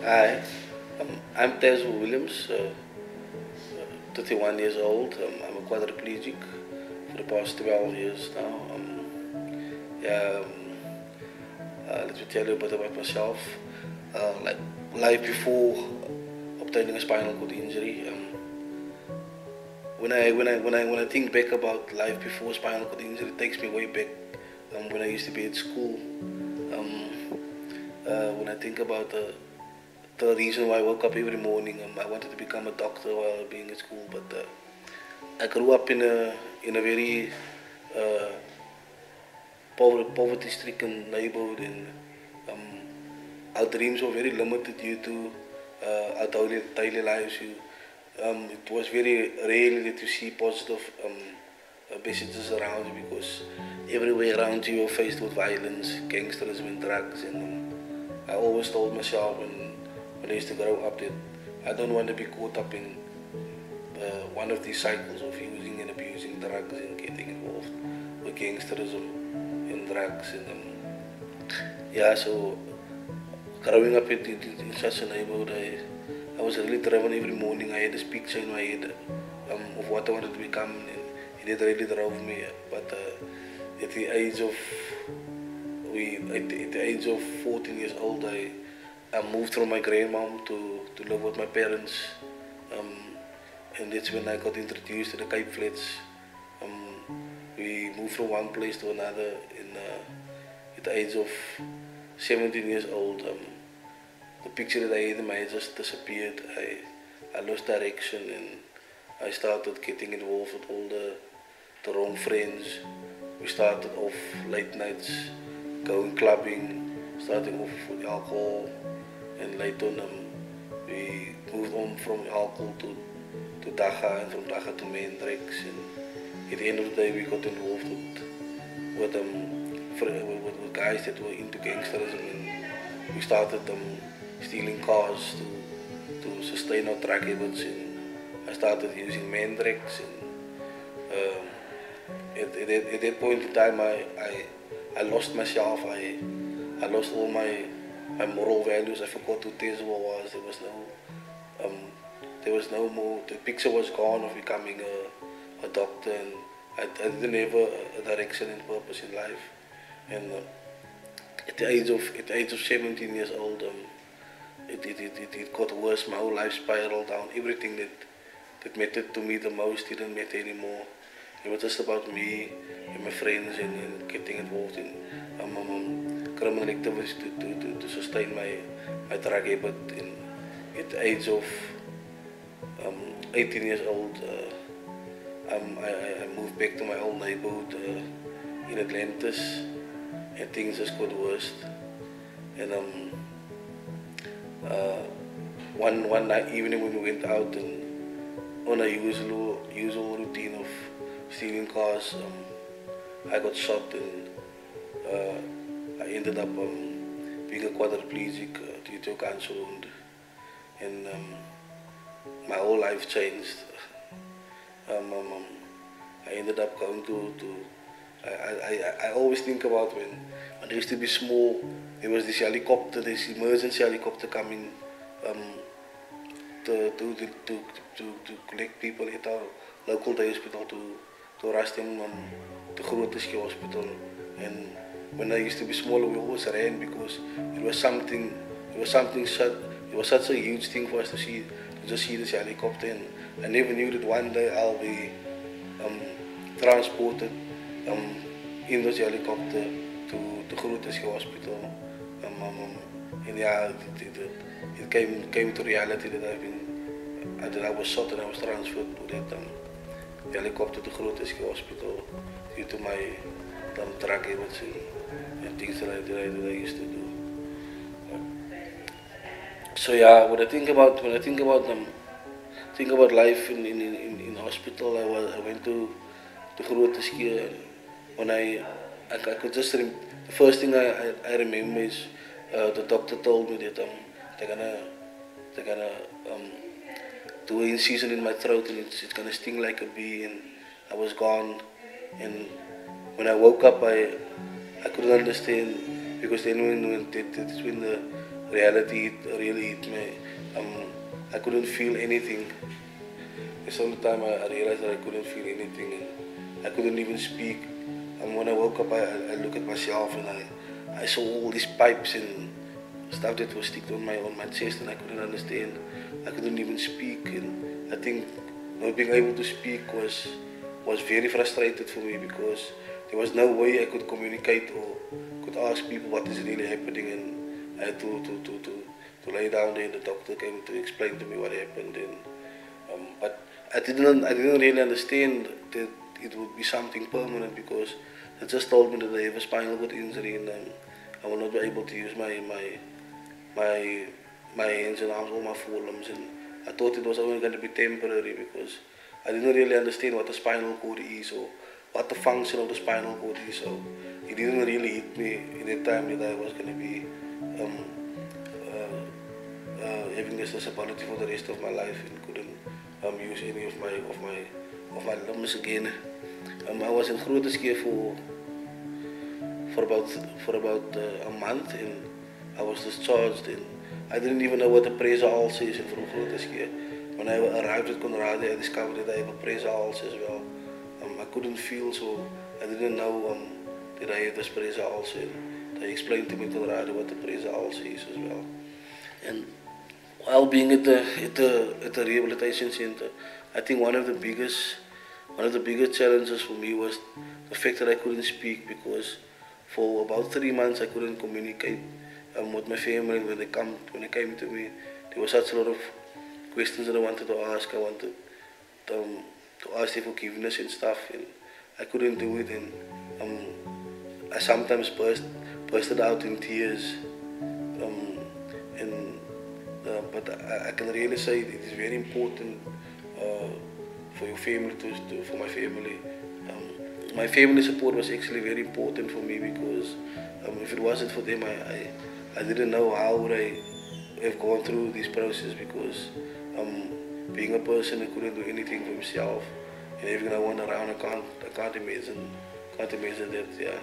Hi, I'm Tez Williams, 31 years old. I'm a quadriplegic for the past 12 years now. Yeah, let me tell you a bit about myself. Like life before obtaining a spinal cord injury. When I think back about life before spinal cord injury, it takes me way back when I used to be at school. When I think about the reason why I woke up every morning, I wanted to become a doctor while being at school, but I grew up in a very uh, poverty-stricken neighborhood, and um, our dreams were very limited due to our daily lives. It was very rare that you see positive messages around you because everywhere around you you're faced with violence, gangsterism, and drugs. And I always told myself when I used to grow up that I don't want to be caught up in one of these cycles of using and abusing drugs and getting involved with gangsterism and drugs. And yeah, so growing up in such a neighborhood, I was really driven every morning. I had this picture in my head of what I wanted to become, and it really drove me. But at the age of at the age of 14 years old, I moved from my grandmom to live with my parents, um, and that's when I got introduced to the Cape Flats. We moved from one place to another at the age of 17 years old. The picture that I had in my head just disappeared. I lost direction, and I started getting involved with all the wrong friends. We started off late nights, going clubbing, starting off with alcohol, and later on we moved on from alcohol to Dacha, and from Dacha to Mendrex, and at the end of the day we got involved with guys that were into gangsterism, and we started stealing cars to sustain our drug habits, and I started using Mendrex, and at that point in time I lost myself. I lost all my moral values. I forgot who Tesla was. There was no more. The picture was gone of becoming a doctor, and I didn't have a direction and purpose in life. And at the age of 17 years old, it got worse. My whole life spiraled down. Everything that mattered to me the most didn't matter anymore. It was just about me and my friends, and getting involved in criminal activities to sustain my drug habit. And at the age of 18 years old, I moved back to my old neighborhood in Atlantis, and things just got worse. And one night evening when we went out and on a usual routine of stealing cars, I got shot, and I ended up being a quadriplegic due to a cancer wound, and my whole life changed. I ended up going to I always think about when I used to be small, there was this helicopter, this emergency helicopter coming to collect people at our local day hospital to rush them to Grooteskiel Hospital. And when I used to be smaller, we always ran because it was such a huge thing for us to just see this helicopter. And I never knew that one day I'll be transported in this helicopter to Grooteskiel Hospital. And yeah, it came to reality that I was shot and I was transferred to that helicopter to Grooteskiel Hospital due to my drug habits and things that I used to do. So yeah, when I think about life in hospital, I went to Grooteskiel, and when I could just the first thing I remember is the doctor told me that they're gonna do an incision in my throat, and it's gonna sting like a bee, and I was gone. And when I woke up, I couldn't understand, because then when reality really hit me. I couldn't feel anything. It's only time I realized that I couldn't feel anything, and I couldn't even speak. When I woke up, I look at myself, and I saw all these pipes and stuff that was sticked on my chest, and I couldn't understand. I couldn't even speak, and I think not being able to speak was very frustrated for me, because there was no way I could communicate or could ask people what is really happening, and I had to lay down there, and the doctor came to explain to me what happened, and but I didn't really understand that it would be something permanent, because they just told me that I have a spinal cord injury, and I will not be able to use my hands and arms or my forelimbs, and I thought it was only going to be temporary, because I didn't really understand what the spinal cord is or what the function of the spinal cord is. So it didn't really hit me in that time that I was going to be having this disability for the rest of my life, and couldn't use any of my limbs again. I was in Grooteskier for about a month, and I was discharged, and I didn't even know what a pressure ulcer is from Grooteskier. When I arrived at Conradie, I discovered that I have a pressure ulcer as well. I couldn't feel, so I didn't know that I had this pressure ulcer. They explained to me at Conradie what the pressure ulcer is as well. And while being at the rehabilitation center, I think one of the biggest challenges for me was the fact that I couldn't speak, because for about 3 months I couldn't communicate with my family. When they came to me, there was such a lot of questions that I wanted to ask. I wanted to ask their forgiveness and stuff, and I couldn't do it, and I sometimes bursted out in tears. But I can really say it is very important for your family for my family. My family support was actually very important for me, because if it wasn't for them, I didn't know how would I have gone through this process, because being a person who couldn't do anything for himself and having no one around, I can't imagine that. Yeah.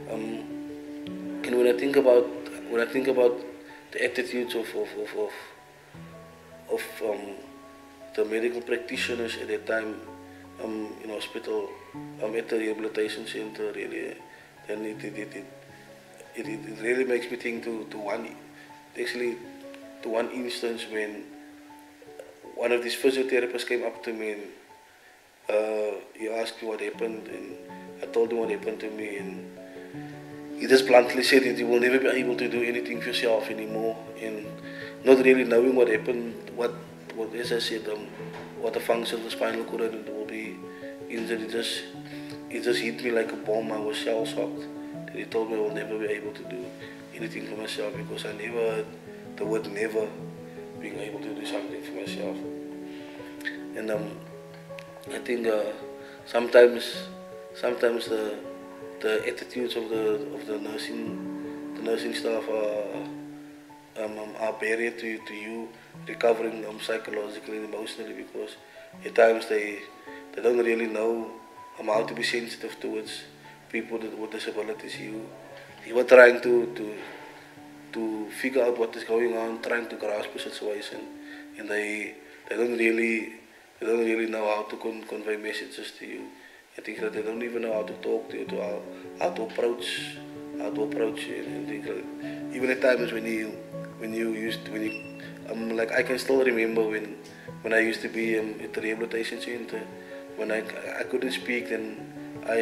And when I think about the attitudes of the medical practitioners at that time in hospital, at the rehabilitation center, really, then it really makes me think to one instance when one of these physiotherapists came up to me, and he asked me what happened, and I told him what happened to me, and he just bluntly said that you will never be able to do anything for yourself anymore, and not really knowing what happened, what as I said, what the function of the spinal cord will be injured. It just hit me like a bomb. I was shell shocked that he told me I will never be able to do anything for myself, because I never heard the word never being able to do something for myself. And I think sometimes the attitudes of the nursing staff are barrier to you recovering psychologically and emotionally, because at times they don't really know how to be sensitive towards people with disabilities. You are trying to figure out what is going on, trying to grasp the situation, and they don't really know how to convey messages to you. I think that they don't even know how to talk to you, how to approach you, and things like that. Even at times like I can still remember when I used to be at the rehabilitation center, when I couldn't speak, then I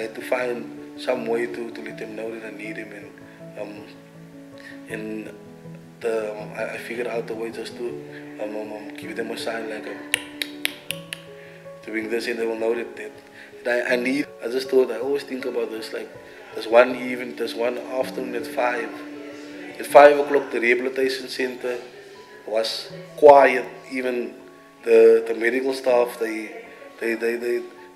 had to find some way to let them know that I need him, and I figured out a way just to give them a sign, like doing this, and they will know that I need. I just thought, I always think about this, like there's one afternoon at 5 o'clock, the rehabilitation center was quiet. Even the medical staff, they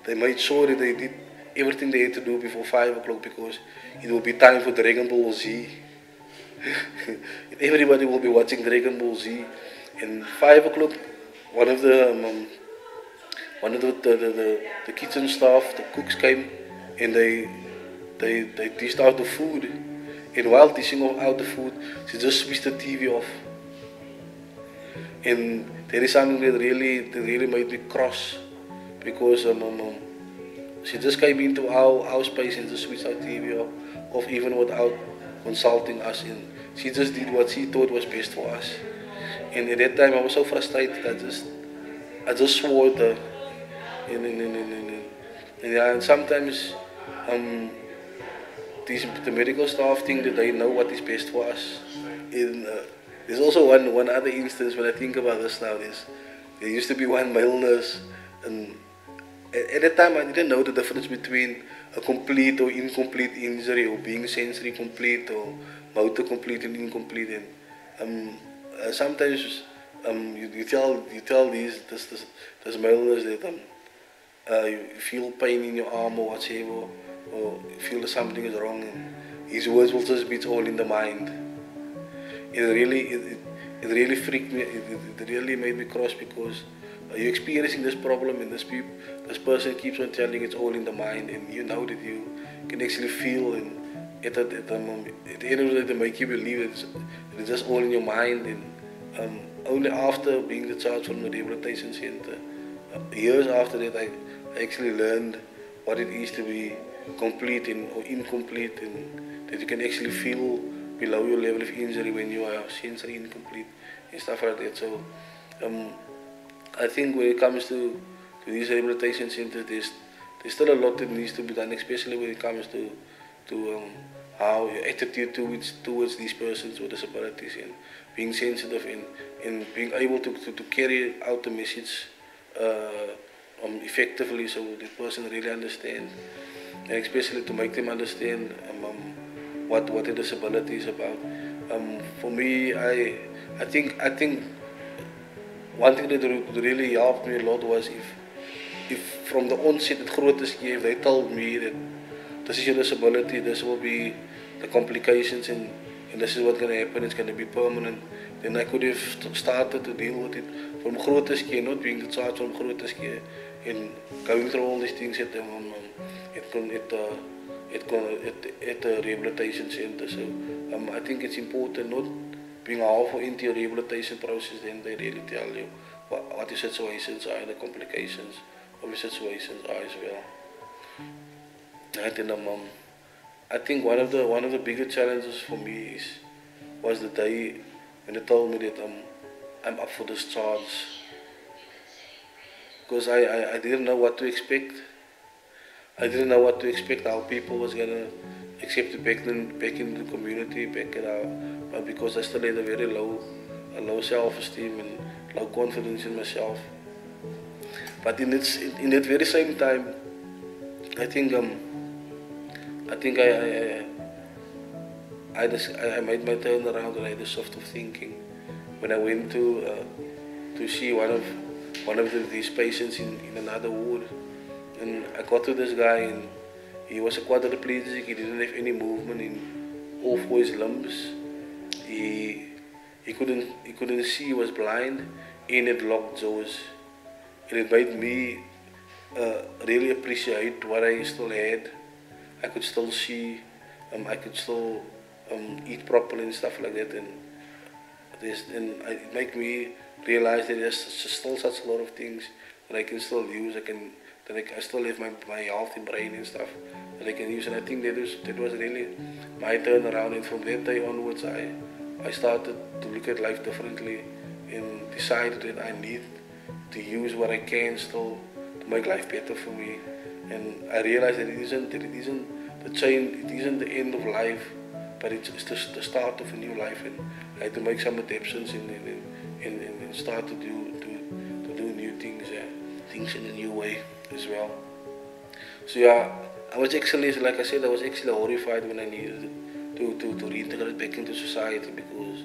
made sure that they did everything they had to do before 5 o'clock, because it will be time for Dragon Ball Z. Everybody will be watching Dragon Ball Z, and 5 o'clock, one of the kitchen staff, the cooks came, and they dished out the food, And while dishing out the food, she just switched the TV off. And there is something that really made me cross, because she just came into our space and just switched our TV off even without consulting us. And she just did what she thought was best for us. And at that time I was so frustrated. I just swore at her. And sometimes the medical staff think that they know what is best for us. And there's also one other instance when I think about this now. There used to be one male nurse, and at that time I didn't know the difference between a complete or incomplete injury, or being sensory complete or motor complete and incomplete. And sometimes you tell this male nurse that you feel pain in your arm or whatever, or you feel that something is wrong, and his words will just be, it's all in the mind. It really freaked me. It really made me cross, because you're experiencing this problem, and this person keeps on telling it's all in the mind, and you know that you can actually feel, and at the end of the day they make you believe it's just all in your mind. And only after being discharged from the rehabilitation center, years after that, I actually learned what it is to be complete or incomplete, and that you can actually feel below your level of injury when you are sensory incomplete and stuff like that. So I think when it comes to these rehabilitation centers, there's still a lot that needs to be done, especially when it comes to how your attitude towards these persons with disabilities, and being sensitive, and being able to carry out the message effectively, so the person really understands, and especially to make them understand what a disability is about. For me, I think one thing that really helped me a lot was if from the onset at Grooteskië, if they told me that this is your disability, this will be the complications, and this is what's going to happen, it's going to be permanent, then I could have started to deal with it from Grooteskië, not being discharged from Grooteskië, and going through all these things at the rehabilitation center. So I think it's important, not being halfway into your rehabilitation process, then they really tell you what your situations are and the complications of your situations are as well. And I think one of the bigger challenges for me was the day when they told me that I'm up for discharge, because I didn't know what to expect. I didn't know what to expect, how people was gonna accept me back in the community, because I still had a very low self-esteem and low confidence in myself. But in that very same time, I think I made my turn around, and I had a shift of thinking when I went to see one of these patients in another ward. And I got to this guy, and he was a quadriplegic. He didn't have any movement in all four his limbs. He couldn't see. He was blind, and had locked jaws. And it made me really appreciate what I still had. I could still see. I could still eat properly and stuff like that. And it made me realize that there's still such a lot of things that I can still use. I still have my healthy brain and stuff that I can use. And I think that was really my turnaround. And from that day onwards, I started to look at life differently, and decided that I need to use what I can still to make life better for me. And I realized that it isn't the change, it isn't the end of life, but it's the start of a new life. And I had to make some adaptations and start to do new things in a new way as well. So yeah, I was actually, like I said, I was actually horrified when I needed to reintegrate back into society, because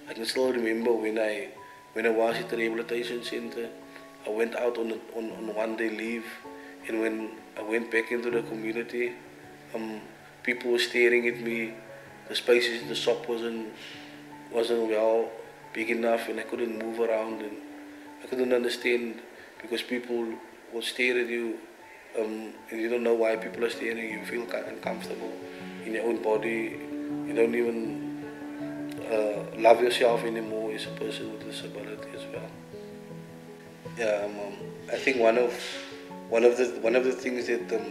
I can still remember when I was at the rehabilitation center. I went out on 1 day leave, and when I went back into the community, people were staring at me. The spaces in the shop wasn't well big enough, and I couldn't move around, and I couldn't understand, because people will stare at you, and you don't know why people are staring. You feel kind of uncomfortable in your own body, you don't even love yourself anymore as a person with a disability as well. Yeah, I think one of the things that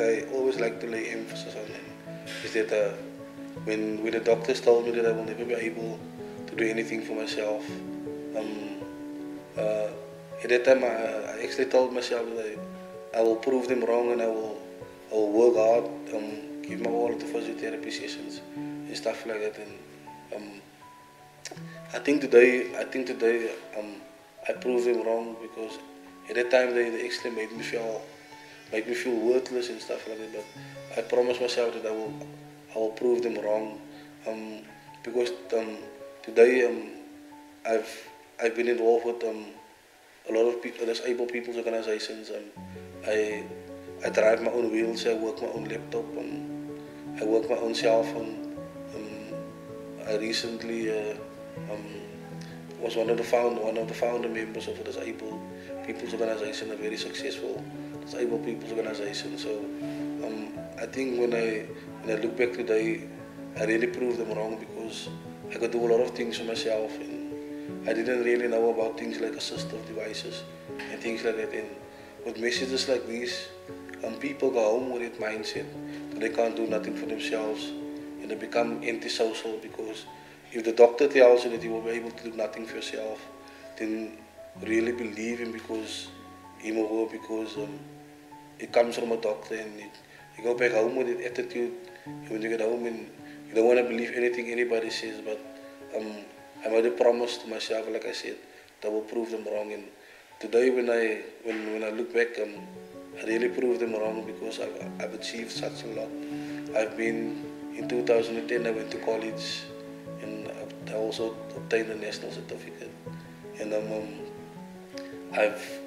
I always like to lay emphasis on is that when the doctors told me that I will never be able to do anything for myself, um, uh, at that time I actually told myself that I will prove them wrong and I will work hard, give my all to physiotherapy sessions and stuff like that. And um, I think today I proved them wrong because at that time they actually made me feel worthless and stuff like that. But I promised myself that I will prove them wrong, because today I've I've been involved with a lot of disabled people's organizations. I I drive my own wheelchair, I work my own laptop, I work my own cell phone. I recently um, was one of the founder members of a disabled people's organization, a very successful disabled people's organization. So I think when I look back today, I really proved them wrong because I could do a lot of things for myself, and I didn't really know about things like assistive devices and things like that. And with messages like these, people go home with that mindset that they can't do nothing for themselves, and they become antisocial because if the doctor tells you that you will be able to do nothing for yourself, then really believe him because him or her because it comes from a doctor, and you go back home with that attitude. And when you get home and you don't want to believe anything anybody says, but I made a promise to myself, like I said, that I will prove them wrong. And today when I look back, I really proved them wrong because I've achieved such a lot. I've been in 2010 I went to college, and I also obtained a national certificate. And I've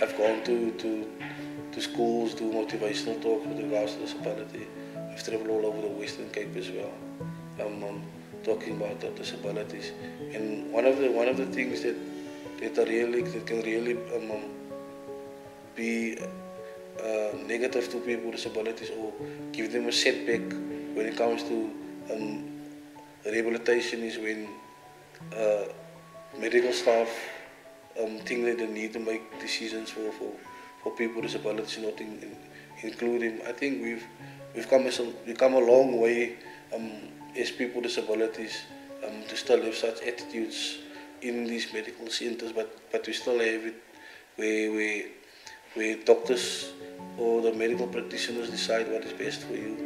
I've gone to schools, do motivational talks with regards to disability. I've traveled all over the Western Cape as well, talking about the disabilities. And one of the things that can really be negative to people with disabilities or give them a setback when it comes to rehabilitation is when uh, medical staff think that they need to make decisions for people with disabilities, not including. I think we've come a long way as people with disabilities to still have such attitudes in these medical centers, but we still have it where where doctors or the medical practitioners decide what is best for you.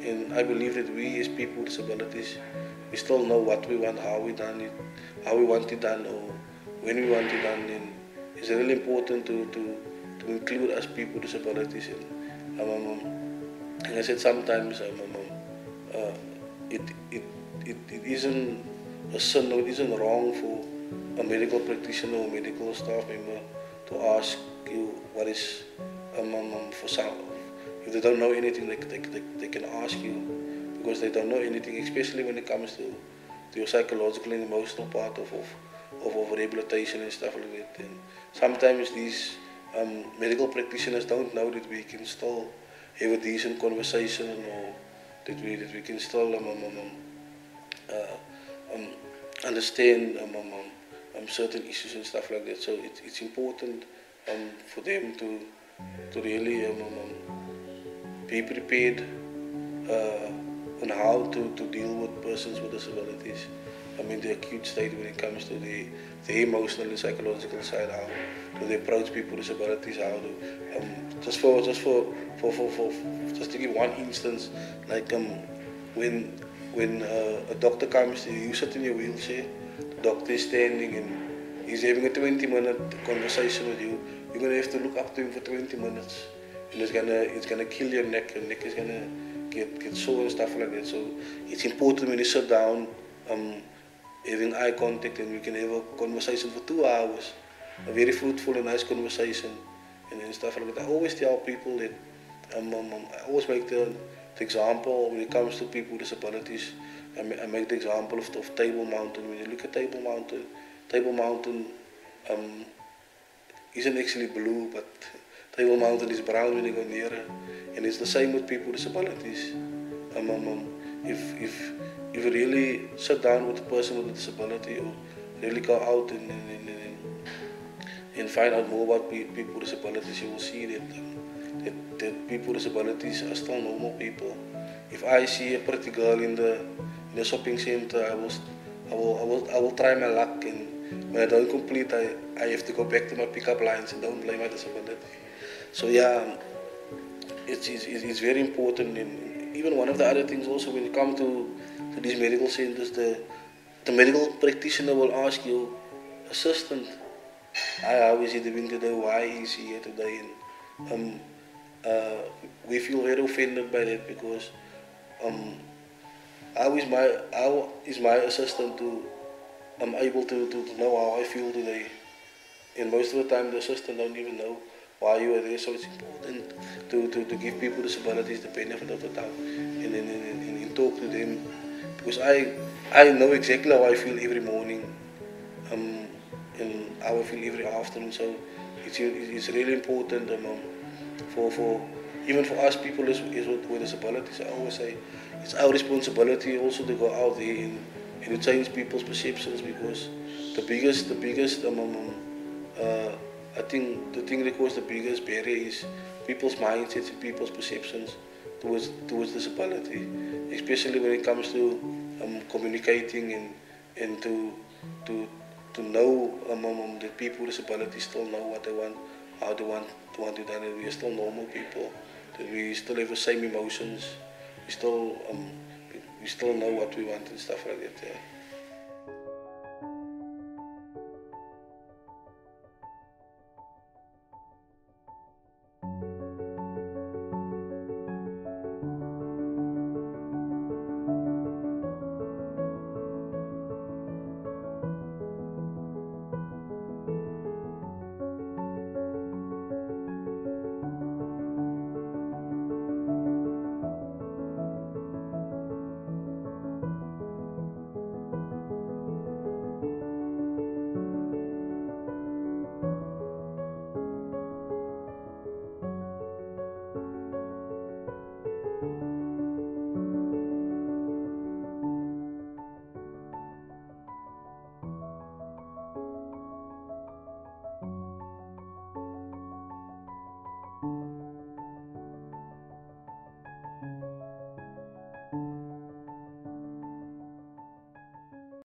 And I believe that we as people with disabilities, we still know what we want, how we want it done, or when we want it done. And it's really important to include us people with disabilities. And I said sometimes uh, it, it, it isn't a sin or it isn't wrong for a medical practitioner or medical staff member to ask you what is for some. If they don't know anything, they can ask you because they don't know anything, especially when it comes to your psychological and emotional part of rehabilitation and stuff like that. And sometimes these medical practitioners don't know that we can still have a decent conversation, or that we can still um, understand certain issues and stuff like that. So it's important for them to really be prepared on how to deal with persons with disabilities. I mean, the acute state when it comes to the emotional and psychological side, how do they approach people with disabilities, how do just to give one instance, like when a doctor comes to you, you sit in your wheelchair, the doctor is standing and he's having a 20-minute conversation with you. You're gonna have to look up to him for 20 minutes, and it's gonna kill your neck. Your neck is gonna get sore and stuff like that. So it's important when you sit down, having eye contact, and we can have a conversation for 2 hours, a very fruitful and nice conversation, and stuff like that. I always tell people that I always make the example when it comes to people with disabilities. I make the example of Table Mountain. When you look at Table Mountain um, isn't actually blue, but Table Mountain is brown when you go nearer, and it's the same with people with disabilities. If you really sit down with a person with a disability, or really go out and find out more about people with disabilities, you will see that people with disabilities are still normal people. If I see a pretty girl in the shopping center, I will try my luck, and when I don't complete, I have to go back to my pickup lines and don't blame my disability. So yeah, it's very important, and even one of the other things also when you come to these medical centers, the medical practitioner will ask you, assistant, how is he doing today? Why is he here today? And we feel very offended by that because how is my assistant to able to know how I feel today? And most of the time the assistant don't even know why you are there. So it's important to give people with disabilities the benefit of the doubt and talk to them, because I know exactly how I feel every morning, and how I feel every afternoon. So it's really important for even for us people with disabilities. I always say it's our responsibility also to go out there and to change people's perceptions, because the biggest I think the thing that causes the biggest barrier is people's mindsets and people's perceptions towards disability, especially when it comes to communicating and to know that people with disabilities still know what they want, how they want it done, and we are still normal people, that we still have the same emotions, we still know what we want and stuff like that. Yeah.